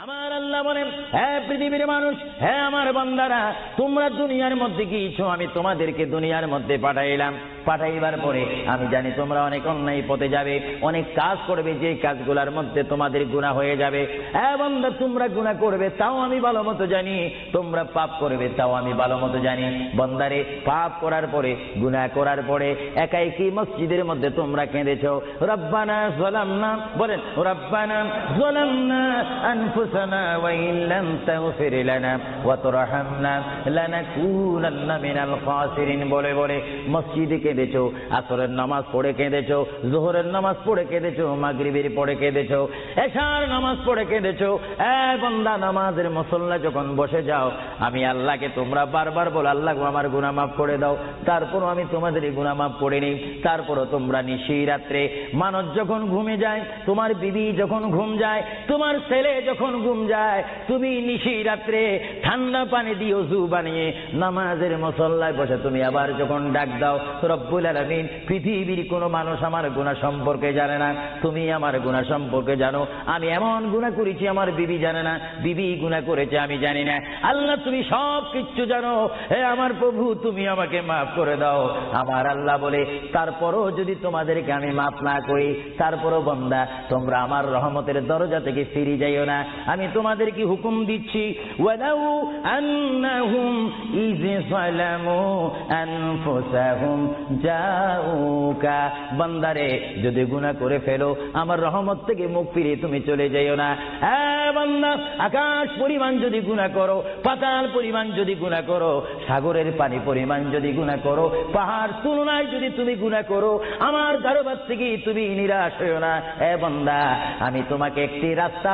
আমার আল্লাহ বলেন, হে পৃথিবীর মানুষ, হে আমার বান্দারা, তোমরা দুনিয়ার মধ্যে গিয়েছো, আমি তোমাদেরকে দুনিয়ার মধ্যে পাঠাইলাম। পাঠাইবার পরে আমি জানি তোমরা অনেক অন্যায় পথে যাবে, অনেক কাজ করবে, যে কাজগুলোর মধ্যে তোমাদের গুনাহ হয়ে যাবে। হে বান্দা, তোমরা গুনাহ করবে তাও আমি ভালো মতো জানি, তোমরা পাপ করবে তাও আমি ভালো মতো জানি। বান্দারে, পাপ করার পরে, গুনাহ করার পরে একাই কি মসজিদের মধ্যে তোমরা কেঁদেছো, রব্বানা যালামনা, বলেন রব্বানা যালামনা আনফুসানা ওয়া ইন লাম তাগফির লানা ওয়া তুরহামনা লানাকুনান্না মিনাল খাসিরিন বলে বলে মসজিদে কেঁদেছো, আসরের নামাজ পড়ে কেঁদেছো, যোহরের নামাজ পড়ে কেঁদেছো, মাগরিবের পড়ে কেঁদেছো, এশার নামাজ পড়ে কেঁদেছো। এ বান্দা, নামাজের মুসল্লা যখন বসে যাও, আমি আল্লাহকে তোমরা বারবার বল, আল্লাহ আমার গুনাহ মাফ করে দাও। তারপরও আমি তোমাদের গুনাহ মাফ করে নিই। তারপরও তোমরা নিশি রাত্রে, মানুষ যখন ঘুমে যায়, তোমার বিবি যখন ঘুম যায়, তোমার ছেলে যখন ঘুম যায়, তুমি নিশি রাত্রে ঠান্ডা পানি দিয়ে ওযু বানিয়ে নামাজের মুসল্লায় বসে তুমি আবার যখন ডাক দাও, রব্বুল আলামিন, পৃথিবীর কোনো মানুষ আমার গুনাহ সম্পর্কে জানে না, তুমি আমার গুনাহ সম্পর্কে জানো। আমি এমন গুনাহ করেছি আমার বিবি জানে না, বিবি গুনাহ করেছে আমি জানি না। আল্লাহ, তুমি সব কিছু জানো। হে আমার প্রভু, তুমি আমাকে মাফ করে দাও। আমার আল্লাহ বলে, তারপরও যদি তোমাদেরকে আমি মাফ না করি, তারপরও বান্দা, তোমরা আমার রহমতের দরজা থেকে ফিরে যাইও না। আমি তোমাদেরকে হুকুম দিচ্ছি, ওয়ালাউ আন্নাহুম ইয যালামু আনফুসাহুম জাউকা, বান্দারে, যদি গুনাহ করে ফেলো, আমার রহমত থেকে মুখ ফিরিয়ে তুমি চলে যাইও না। হ্যাঁ বান্দা, আকাশ পরিমাণ যদি গুনাহ করো, পাতাল পরিমাণ যদি গুনাহ করো, সাগরের পানি পরিমাণ যদি গুনাহ করো, পাহাড় তুলনায় যদি তুমি গুনাহ করো, আমার দরবার থেকে তুমি নিরাশ হইও না। এ বান্দা, আমি তোমাকে একটি রাস্তা